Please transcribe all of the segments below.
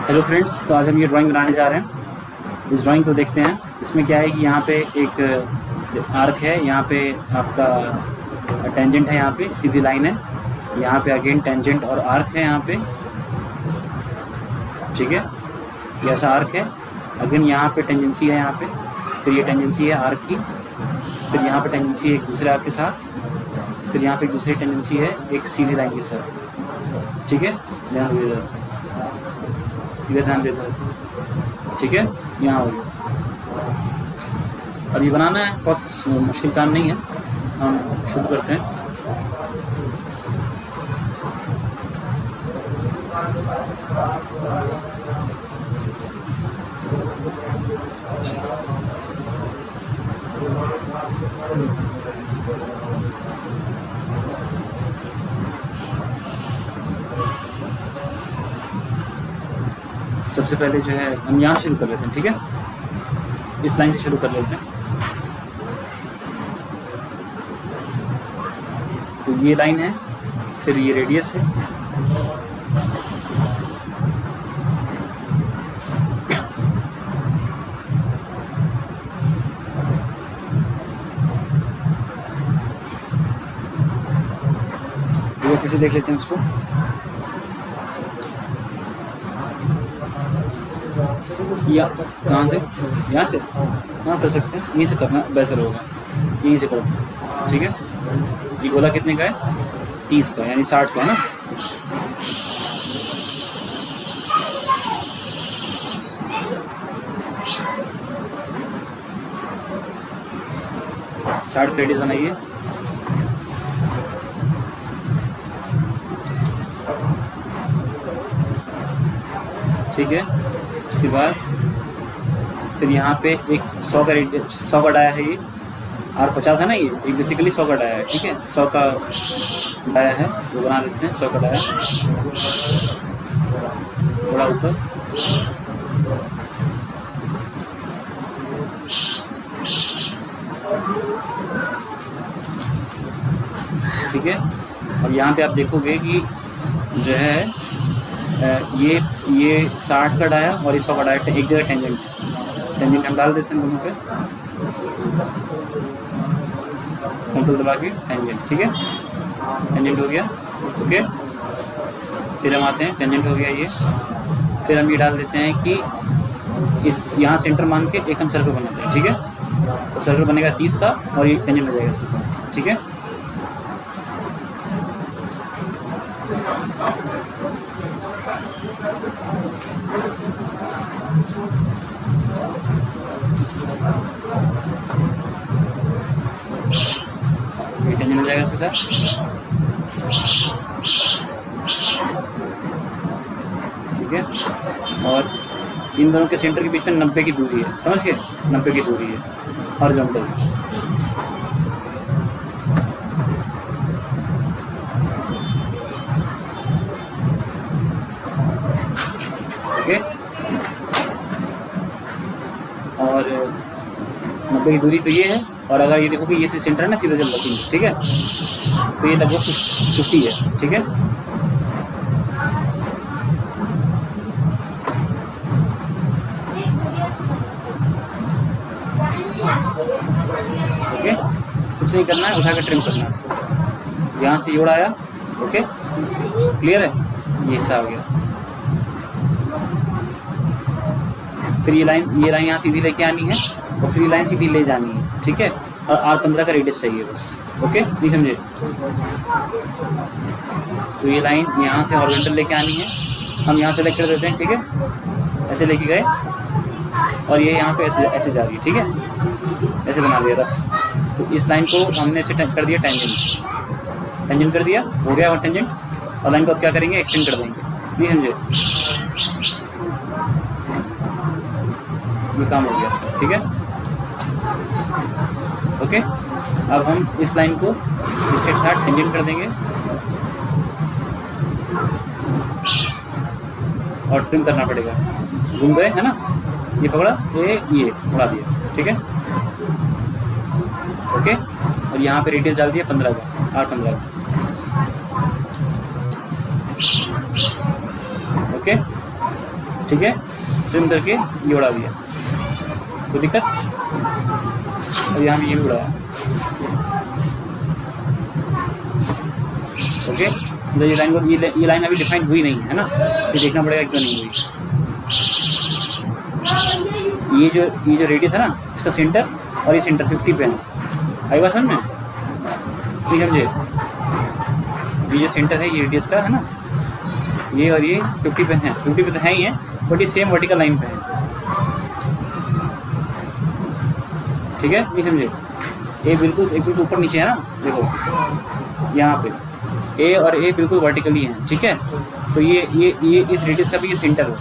Hello friends, तो आज हम ये ड्राइंग बनाने जा रहे हैं। इस ड्राइंग को देखते हैं। इसमें क्या है कि यहाँ पे एक आर्क है, यहाँ पे आपका टेंजेंट है, यहाँ पे सीधी लाइन है, यहाँ पे अगेन टेंजेंट और आर्क है यहाँ पे, ठीक है। ये ऐसा आर्क है, अगेन यहाँ पे टेंजेंसी है यहाँ पे, फिर ये टेंजेंसी है आर्क की, फिर यहाँ पे टेंजेंसी है एक दूसरे आर्क के साथ, फिर यहाँ पे एक दूसरी टेंजेंसी है एक सीधी लाइन के साथ, ठीक है। ध्यान दे दो, ध्यान देता है, ठीक है। यहाँ हो गया। अब ये बनाना है, बहुत मुश्किल काम नहीं है। हम शुरू करते हैं। सबसे पहले जो है हम यहाँ से शुरू कर लेते हैं, ठीक है। इस लाइन से शुरू कर लेते हैं। तो ये लाइन है, फिर ये रेडियस है, फिर से देख लेते हैं उसको। या कहाँ से? यहाँ से? हाँ, कर सकते हैं। यहीं से करना बेहतर होगा, यहीं से करो, ठीक है। ये गोला कितने का है? 30 का, यानी 60 का है ना। साठ रेडियस बनाइए। ठीक है। उसके बाद फिर यहाँ पे एक 100 का डाया है, ये R50 है ना, ये बेसिकली 100 का डाया है, ठीक है। 100 का डाया है, वो बना लेते हैं। 100 का डाया थोड़ा ऊपर, ठीक है। और यहाँ पे आप देखोगे कि जो है ये 60 का डाया और 100 का डाया एक जगह टेंजेंट हम डाल देते हैं दोनों पे, कंट्रोल दबा के टेंजेंट, ठीक है। टेंजेंट हो गया, ओके। फिर हम आते हैं, टेंजेंट हो गया ये। फिर हम ये डाल देते हैं कि इस यहाँ सेंटर मान के एक हम सर्कल बनाते हैं, ठीक है। तो सर्कल बनेगा 30 का और ये टेंजेंट हो जाएगा इसके साथ, ठीक है। टेंजेंट हो जाएगा इसके साथ, ठीक है। और इन दोनों के सेंटर के बीच में 90 की दूरी है, समझ गए? 90 की दूरी है हॉरिजॉन्टल, ओके। और 90 की दूरी तो ये है, और अगर ये देखो कि ये सेंटर है ना, सीधा चल रहा सीधा, ठीक है। तो ये लगभग 50 है, ठीक है। ओके, कुछ नहीं करना है, उठा कर ट्रिम करना है। यहाँ से जोड़ आया, ओके, क्लियर है। ये हिस्सा हो गया। फिर ये लाइन यहाँ सीधी लेके आनी है और फिर ये लाइन सीधी ले जानी है, ठीक है। और R15 का रेडियस चाहिए बस, ओके, नहीं समझे? तो ये लाइन यहाँ से हॉरिजॉन्टल लेके आनी है, हम यहाँ सेलेक्ट कर देते हैं, ठीक है। ऐसे लेके गए और ये यहाँ पे ऐसे जा रही है, ठीक है। ऐसे बना दिया रफ। तो इस लाइन को हमने ऐसे कर दिया टेंजेंट कर दिया, हो गया और टेंजेंट। और लाइन को अब क्या करेंगे? एक्सटेंड कर देंगे, नहीं समझे? ये काम हो गया इसका, ठीक है, ओके। अब हम इस लाइन को इसके साथ टेंजेंट कर देंगे और ट्रिम करना पड़ेगा। घूम गए, है ना, ये पकड़ा, ये उड़ा दिया, ठीक है, ओके। और यहाँ पे रेडियस डाल दिया 15 का, R15 का, ओके, ठीक है, ट्रिम करके ये उड़ा दिया, कोई दिक्कत। और यहाँ भी ये भी उड़ाया, ओके। मतलब ये लाइन अभी डिफाइन हुई नहीं है ना, ये देखना पड़ेगा क्यों नहीं हुई। ये जो रेडियस है ना, इसका सेंटर और ये सेंटर 50 पे है, आई बात समझ में, नहीं समझे। ये जो सेंटर है ये रेडियस का है ना, ये और ये 50 पे है, 50 पे तो है ही है, बट ये सेम वर्टिकल लाइन पे है, ठीक है, नहीं समझे। ए बिल्कुल ऊपर नीचे है ना, देखो यहाँ पे ए और ए बिल्कुल वर्टिकली है, ठीक है। तो ये इस रेडियस का भी ये सेंटर है,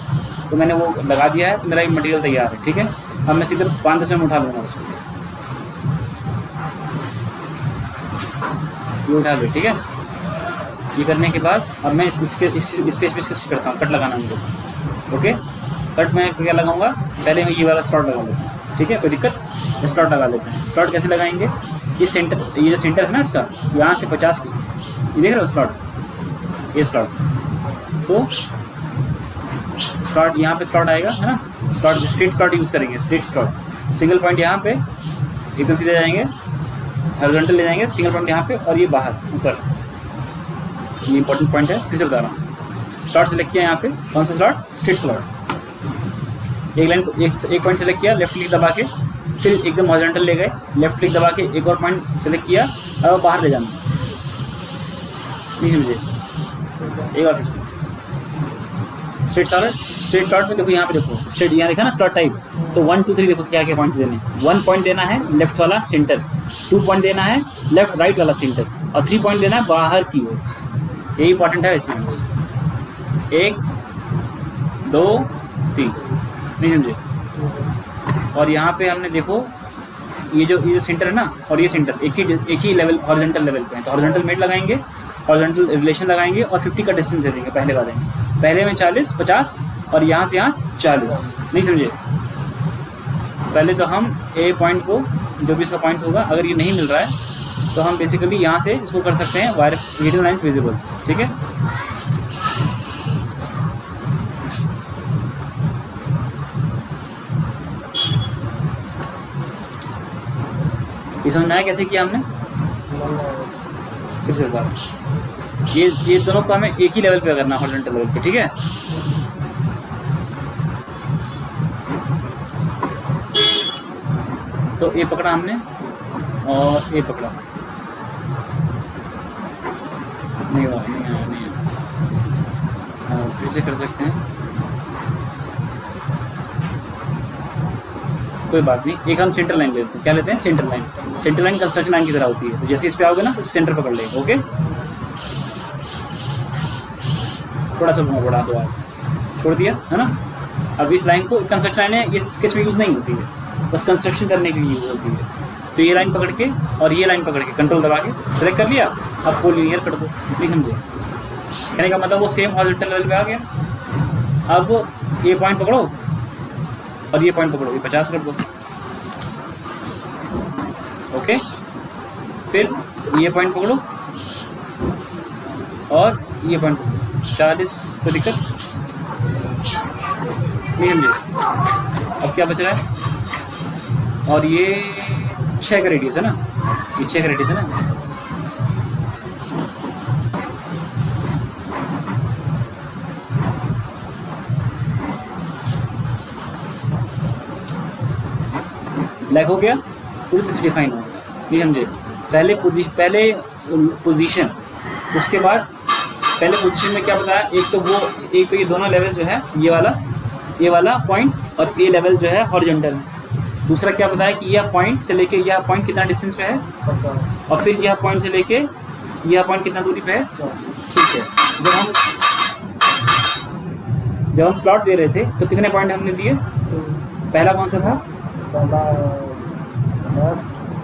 तो मैंने वो लगा दिया है, तो मेरा ये मटेरियल तैयार है, ठीक है। अब मैं सीधे 5 में उठा लूँगा उसको, ये उठा लो, ठीक है। ये करने के बाद अब मैं इस पेज पे स्टिच करता हूँ, कट लगाना मुझे, ओके। कट मैं क्या लगाऊंगा, पहले मैं ये वाला स्लॉट लगा लेता हूँ, ठीक है, कोई दिक्कत। स्लॉट लगा लेते हैं। स्लॉट कैसे लगाएंगे, ये जो सेंटर है ना इसका, यहाँ से 50 की, ये देख रहे हो स्लॉट, ये स्लॉट, तो स्लॉट यहाँ पे स्लॉट आएगा है ना, स्लॉट स्ट्रेट स्लॉट यूज़ करेंगे, स्ट्रेट स्लॉट। सिंगल पॉइंट यहाँ पे एकदम सीधे जाएंगे, हॉरिजॉन्टल ले जाएंगे, सिंगल पॉइंट यहाँ पे और ये बाहर ऊपर, ये इंपॉर्टेंट पॉइंट है, फिर से बता रहा हूँ। स्लॉट सेलेक्ट किया यहाँ पे, कौन सा स्लॉट, स्ट्रेट स्लॉट। एक लाइन को एक पॉइंट सेलेक्ट किया, लेफ्ट क्लिक दबा के, फिर एकदम हॉरिजॉन्टल ले गए, लेफ्ट क्लिक दबा के एक और पॉइंट सेलेक्ट किया और बाहर ले जाना, नहीं समझे। एक बार फिर स्ट्रेट स्लॉट में देखो, यहाँ पे देखो स्ट्रेट, यहाँ देखा ना स्लॉट टाइप, तो 1 2 3 देखो क्या क्या पॉइंट्स देने। 1 पॉइंट देना है लेफ्ट वाला सेंटर, 2 पॉइंट देना है लेफ्ट राइट वाला सेंटर, और 3 पॉइंट देना है बाहर की ओर। यही इंपॉर्टेंट है इसमें, 1 2 3, नहीं समझे। और यहाँ पे हमने देखो ये जो सेंटर है ना और ये सेंटर एक ही लेवल हॉरिजॉन्टल लेवल पे है, तो हॉरिजॉन्टल मेट लगाएंगे, हॉरिजॉन्टल रिलेशन लगाएंगे और 50 का डिस्टेंस दे देंगे पहले वाले में। पहले में 40 50 और यहाँ से यहाँ 40, नहीं समझे। पहले तो हम ए पॉइंट को, जो भी इसका पॉइंट होगा, अगर ये नहीं मिल रहा है तो हम बेसिकली यहाँ से इसको कर सकते हैं वायर हिडन लाइन्स विजिबल, ठीक है। ये समझ में आया कैसे किया हमने, फिर से बता। ये दोनों को हमें एक ही लेवल पे करना, हॉरिजॉन्टल लेवल पे, ठीक है। तो ये पकड़ा हमने और ये पकड़ा, नहीं हुआ, नहीं आया, नहीं आया, फिर से कर सकते हैं, कोई बात नहीं। एक हम सेंटर लाइन लेते हैं, क्या लेते हैं, centre line. Centre line construction line की तरह होती है, तो जैसे इस पे आओगे ना तो सेंटर पकड़ लेंगे, ओके। थोड़ा सा बढ़ा दो, आप छोड़ दिया है ना। अब इस लाइन को, कंस्ट्रक्शन लाइन है, ये स्केच में यूज़ नहीं होती है, बस कंस्ट्रक्शन करने के लिए यूज़ होती है। तो ये लाइन पकड़ के और ये लाइन पकड़ के कंट्रोल दबा के सेलेक्ट कर लिया, अब को लीनियर कर दो, नहीं समझे। कहने का मतलब वो सेम हॉरिजॉन्टल लेवल पे आ गया। अब ये पॉइंट पकड़ो और ये पॉइंट पकड़ो, ये 50 कर दो, ओके। फिर ये पॉइंट पकड़ो और ये पॉइंट 40, कोई दिक्कत नहीं समझे। अब क्या बच रहा है, और ये 6 का रेडियस है ना, ये 6 का रेडियस है ना। ब्लैक हो गया, पूरी तरह से डिफाइन हो गया, नहीं समझे। पहले पोजीशन, उसके बाद पहले पोजीशन में क्या बताया, एक तो ये दोनों लेवल जो है, ये वाला पॉइंट और ये लेवल जो है हॉरिजॉन्टल है। दूसरा क्या बताया कि यह पॉइंट से लेके यह पॉइंट कितना डिस्टेंस पे है, 50, और फिर यह पॉइंट से लेके यह पॉइंट कितना दूरी पे है, ठीक है। जब हम स्लॉट दे रहे थे तो कितने पॉइंट हमने दिए, पहला कौन सा था,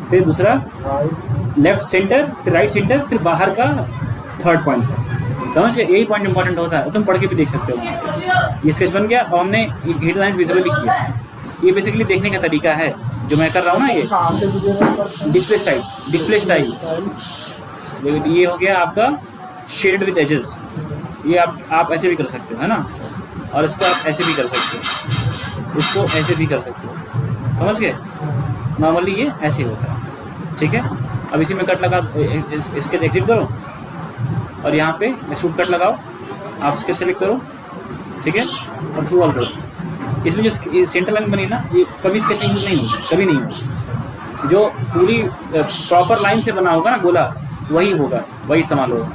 फिर दूसरा लेफ्ट सेंटर, फिर राइट सेंटर, फिर बाहर का 3rd पॉइंट, समझ गए। यही पॉइंट इंपॉर्टेंट होता है, तुम पढ़ के भी देख सकते हो। ये स्केच बन गया और हमने हिडन लाइंस विजुअली किया। ये बेसिकली देखने का तरीका है जो मैं कर रहा हूँ ना, ये डिस्प्ले स्टाइल। ये हो गया आपका शेडेड विद एजेस, ये आप ऐसे भी कर सकते हो, है ना। और इसको आप ऐसे भी कर सकते हो, इसको ऐसे भी कर सकते हो, समझ गए। नॉर्मली ये ऐसे होता है, ठीक है। अब इसी में कट लगा, इसके एग्जिट करो और यहाँ पे शूट कट लगाओ, आप इसके सेलेक्ट करो, ठीक है, और थ्रू ऑल करो। इसमें जो सेंटर लाइन बनी ना, ये कभी स्केच में यूज़ नहीं होगी, कभी नहीं होगी। जो पूरी प्रॉपर लाइन से बना होगा ना गोला, वही होगा, वही इस्तेमाल होगा।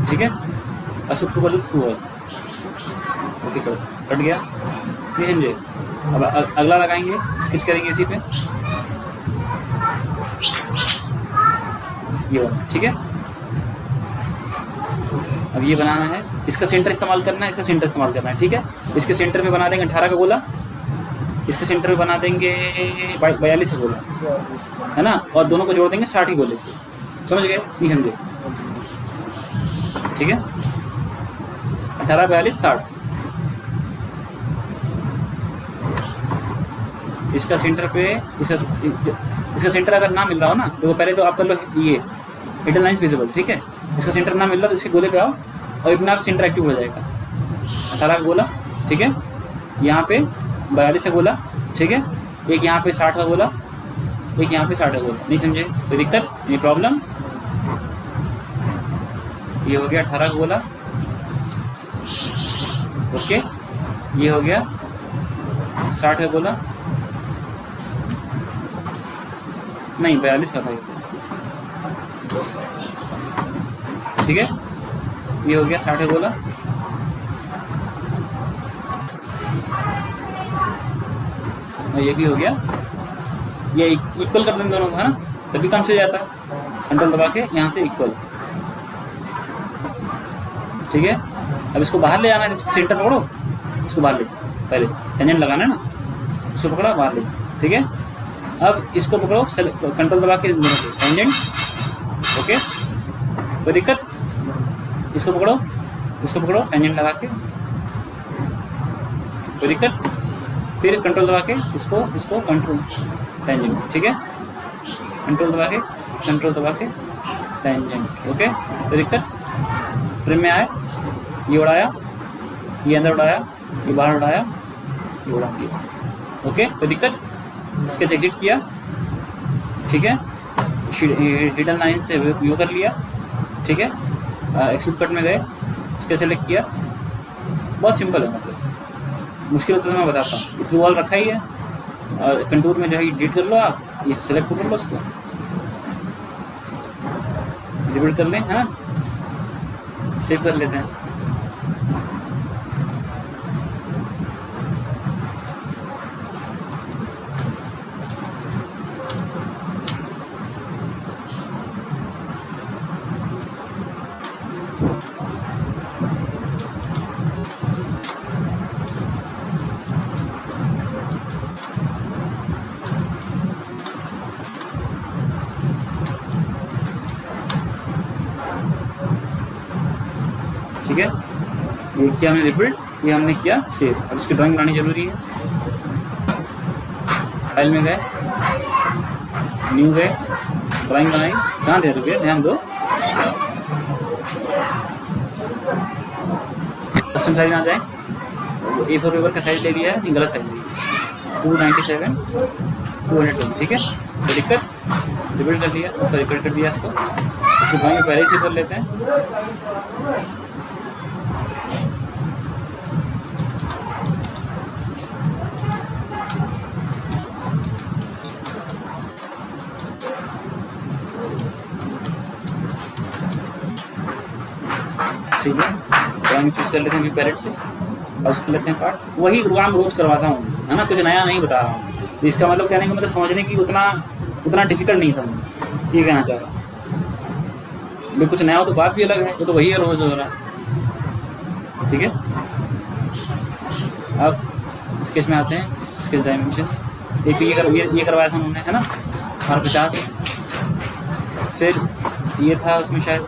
ठीक है, असो थ्रू कर दो, थ्रू ऑल, ओके करो, कट गया, नहीं समझे। अब अगला लगाएंगे, स्केच करेंगे इसी पे, ये वाला, ठीक है। अब ये बनाना है, इसका सेंटर इस्तेमाल करना है, इसका सेंटर इस्तेमाल करना है, ठीक है। इसके सेंटर में बना देंगे 18 का गोला, इसके सेंटर में बना देंगे 42 का गोला, है ना, और दोनों को जोड़ देंगे 60 के गोले से, समझ गए, नहीं समझे, ठीक है। 18, 42, 60। इसका सेंटर पे, इसका सेंटर अगर ना मिल रहा हो ना, तो पहले तो आप कर लो ये हिडन लाइंस विजिबल, ठीक है। इसका सेंटर ना मिल रहा तो इसके गोले पे आओ और इतना सेंटर एक्टिव हो जाएगा। 18 का गोला, ठीक है, यहाँ पे 42 का गोला, ठीक है, एक यहाँ पे 60 का गोला, एक यहाँ पे 60 का गोला, नहीं समझे, कोई दिक्कत नहीं, प्रॉब्लम। ये हो गया 18 का गोला, ओके, ये हो गया 60 का गोला, नहीं 42 का था, ठीक है, ये हो गया 60 का गोला, ये भी हो गया, ये इक्वल कर देंगे दोनों को, है ना, तभी काम चल जाता है। कंट्रोल दबा के यहाँ से इक्वल, ठीक है। अब इसको बाहर ले आना है, इसको सेंटर पकड़ो, इसको बाहर ले, पहले टेंजेंट लगाना है ना, इसको पकड़ा बाहर ले, ठीक है। अब इसको पकड़ो, कंट्रोल दबा के टेंजेंट, ओके, कोई दिक्कत, इसको पकड़ो टेंजेंट लगा के, कोई दिक्कत, फिर कंट्रोल दबा के इसको कंट्रोल टेंजेंट, ठीक है, कंट्रोल दबा के टेंजेंट, ओके, कोई दिक्कत। फ्रेम में आए, ये उड़ाया, ये अंदर उड़ाया, ये बाहर उड़ाया, ये उड़ा दिया, ओके, कोई दिक्कत। स्केच एग्जिट किया, ठीक है, हिडन लाइन से व्यू कर लिया, ठीक है, एक्सट्रूड कट में गए, इसके सेलेक्ट किया, बहुत सिंपल है, मतलब मुश्किल होता है तो मैं बताता हूँ। थ्रू ऑल रखा ही है, और कंटूर में जो है डिलीट कर लो, आप ये सेलेक्ट कर लो, उसको डिलीट कर लें, है ना, सेव कर लेते हैं। ठीक है, ये किया हमने रिपीट, ये हमने किया सेव। अब इसकी ड्राइंग बनानी जरूरी है। फाइल में गए, न्यू गए, ड्राइंग बनाई, ध्यान दे रुपये, ध्यान दो, कस्टम साइज में आ जाए, A4 पेपर का साइज ले लिया है, नहीं गलत साइज लिया, 297 220, ठीक है, कोई दिक्कत, रिपीट कर लिया, सॉरी रिपीट कर दिया इसको ड्राइंग पहले से कर लेते हैं। ठीक है, ड्राइंग चूज कर लेते हैं व्यू पैलेट से और उसको लेते हैं पार्ट। वही काम रोज करवाता हूँ, है ना, कुछ नया नहीं बता रहा हूँ। इसका मतलब कहने का मतलब समझने की उतना डिफिकल्ट नहीं समझ, ये कहना चाह रहा हूँ। कुछ नया हो तो बात भी अलग है, वो तो वही है रोज हो रहा है, ठीक है। अब स्केच में आते हैं, स्केच डायमेंशन, एक ये करवाया था उन्होंने, है ना, 50, फिर ये था उसमें शायद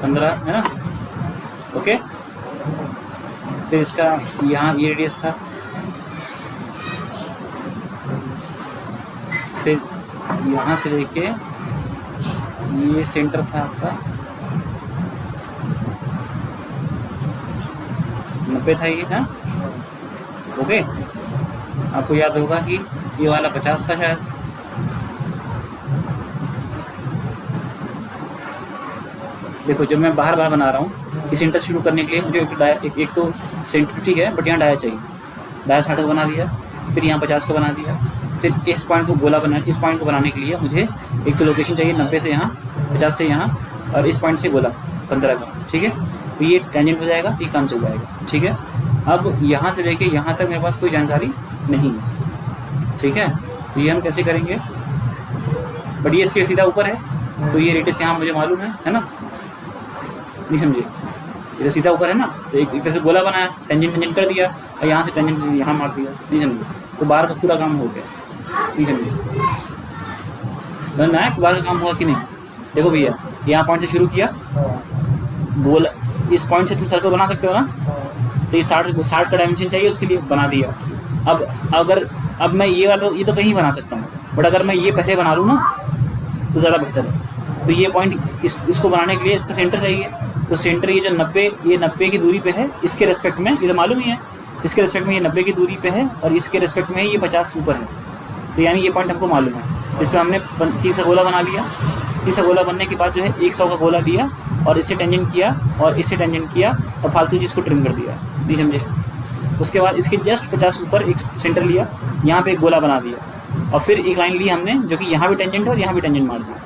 15, है ना, ओके। फिर इसका यहाँ ये रेडियस था, फिर यहाँ से लेके ये सेंटर था आपका 90 था ये, हाँ ओके। आपको याद होगा कि ये वाला 50 था शायद। देखो जब मैं बाहर बाहर बना रहा हूँ, इस सेंटर शुरू करने के लिए मुझे एक तो सेंटर ठीक है, बट यहाँ डाया चाहिए। डाया 60 का बना दिया, फिर यहाँ 50 का बना दिया, फिर इस पॉइंट को गोला बना, इस पॉइंट को बनाने के लिए मुझे एक तो लोकेशन चाहिए 90 से यहाँ, 50 से यहाँ, और इस पॉइंट से गोला 15 का, ठीक है। तो ये टेंजेंट हो जाएगा, ये काम चल जाएगा, ठीक है। अब यहाँ से लेके यहाँ तक मेरे पास कोई जानकारी नहीं है, ठीक है। तो ये हम कैसे करेंगे, बट ये इसके सीधा ऊपर है, तो ये रेडियस यहाँ मुझे मालूम है ना, नहीं समझे, ये सीधा ऊपर है ना, तो एक तरह से गोला बनाया, टेंजेंट कर दिया, और यहाँ से टेंजेंट यहाँ मार दिया, नहीं समझे, तो बाहर का पूरा काम हो गया, नहीं समझे। समझ में आया कि बाहर का काम हुआ कि नहीं। देखो भैया, यहाँ पॉइंट से शुरू किया, गोला, इस पॉइंट से तुम सर्कल बना सकते हो ना, तो ये 60 का डायमेंशन चाहिए, उसके लिए बना दिया। अब मैं ये वाला, ये तो कहीं बना सकता हूँ, बट अगर मैं ये पहले बना लूँ ना तो ज़्यादा बेहतर है। तो ये पॉइंट इसको बनाने के लिए इसका सेंटर चाहिए, तो सेंटर ये जो 90 की दूरी पे है, इसके रेस्पेक्ट में, ये तो मालूम ही है, इसके रेस्पेक्ट में ये 90 की दूरी पे है, और इसके रेस्पेक्ट में ये 50 ऊपर है, तो यानी ये पॉइंट हमको मालूम है। इस पर हमने 30 का गोला बना लिया। 30 का गोला बनने के बाद जो है 100 का गोला लिया, और इससे टेंजेंट किया, और इससे टेंजेंट किया, और फालतू चीज़ को ट्रिम कर दिया, नहीं समझे। उसके बाद इसके जस्ट 50 ऊपर एक सेंटर लिया, यहाँ पे एक गोला बना दिया, और फिर एक लाइन ली हमने जो कि यहाँ भी टेंजेंट है और यहाँ भी टेंजेंट मार दिया,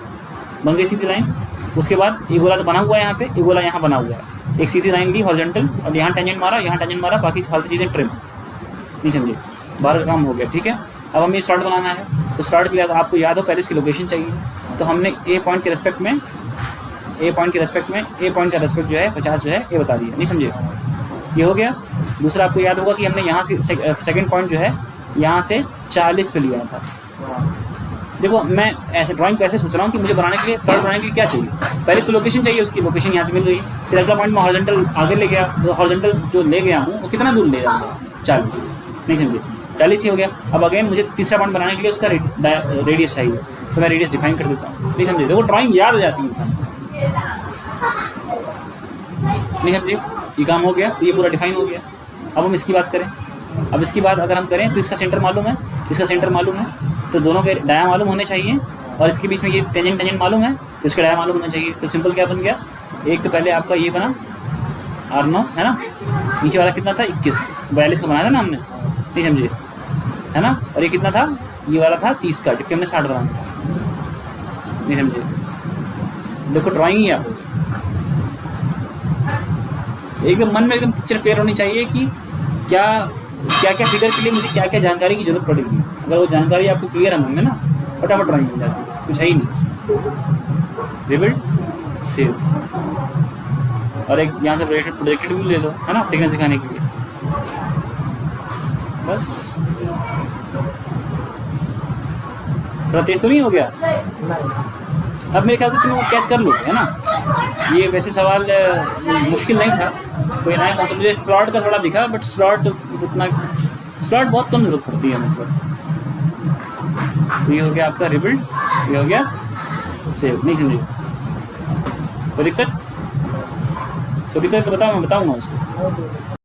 बन गई सीधी लाइन। उसके बाद ये गोला तो बना हुआ है, यहाँ पे ये गोला यहाँ बना हुआ है, एक सीधी लाइन ली हॉरिजॉन्टल, और यहाँ टेंजेंट मारा, यहाँ टेंजेंट मारा, बाकी फालतू चीज़ें ट्रिम, नहीं समझे, बाहर का काम हो गया, ठीक है। अब हमें स्लॉट बनाना है, तो स्लॉट के लिए आपको याद हो पहले इसकी लोकेशन चाहिए, तो हमने ए पॉइंट के रेस्पेक्ट में ए पॉइंट का रेस्पेक्ट जो है 50 जो है ये बता दिया, नहीं समझे, ये हो गया। दूसरा आपको याद होगा कि हमने यहाँ से सेकंड पॉइंट जो है यहाँ से 40 पे लिया था। देखो मैं ऐसे ड्राइंग कैसे सोच रहा हूँ कि मुझे बनाने के लिए, स्लॉट बनाने के लिए क्या चाहिए, पहले तो लोकेशन चाहिए, उसकी लोकेशन यहाँ से मिल गई, फिर अगला पॉइंट में हॉरिजॉन्टल आगे ले गया, तो हॉरिजॉन्टल जो ले गया हूँ वो कितना दूर ले जाऊँगा, 40, नहीं समझे, 40 ही हो गया। अब अगेन मुझे तीसरा पॉइंट बनाने के लिए उसका रेडियस चाहिए, तो मैं रेडियस डिफाइन कर देता हूँ, नहीं समझे। देखो ड्राइंग याद हो जाती है इंसान, नहीं समझे, ये काम हो गया, तो ये पूरा डिफाइन हो गया। अब हम इसकी बात करें, अब इसकी बात अगर हम करें तो इसका सेंटर मालूम है, इसका सेंटर मालूम है, तो दोनों के डाया मालूम होने चाहिए, और इसके बीच में ये टेंजेंट मालूम है, तो इसका डाया मालूम होना चाहिए। तो सिंपल क्या बन गया, एक तो पहले आपका ये बना R9 है ना, नीचे वाला कितना था 21, 42 का बनाया था ना हमने, नहीं समझे, है ना, और ये कितना था, ये वाला था 30 का, जबकि हमने 60 बनाया था, नहीं समझे। देखो ड्राइंग ही आपको एकदम मन में एकदम पिक्चर क्लियर होनी चाहिए कि क्या क्या फिगर के लिए मुझे क्या क्या जानकारी की जरूरत पड़ेगी। अगर वो जानकारी आपको क्लियर है मन में ना, फटाफट ड्राइंग हो जाती है, कुछ है ही नहीं। रिबिल्ड सेव, और एक यहाँ से प्रोजेक्टेड भी ले लो, है ना, सीखने सिखाने के लिए, बस। थोड़ा तेज तो नहीं हो गया, अब मेरे ख्याल से तुम कैच कर लो, है ना। ये वैसे सवाल मुश्किल नहीं था, कोई नया कॉन्सेप्ट, मुझे स्लॉट का थोड़ा दिखा, बट स्लॉट बहुत कम जरूरत पड़ती है, मतलब। ये हो गया आपका रिबिल्ड, ये हो गया सेव, नहीं समझे, कोई दिक्कत तो बताओ, मैं बताऊँगा उसको।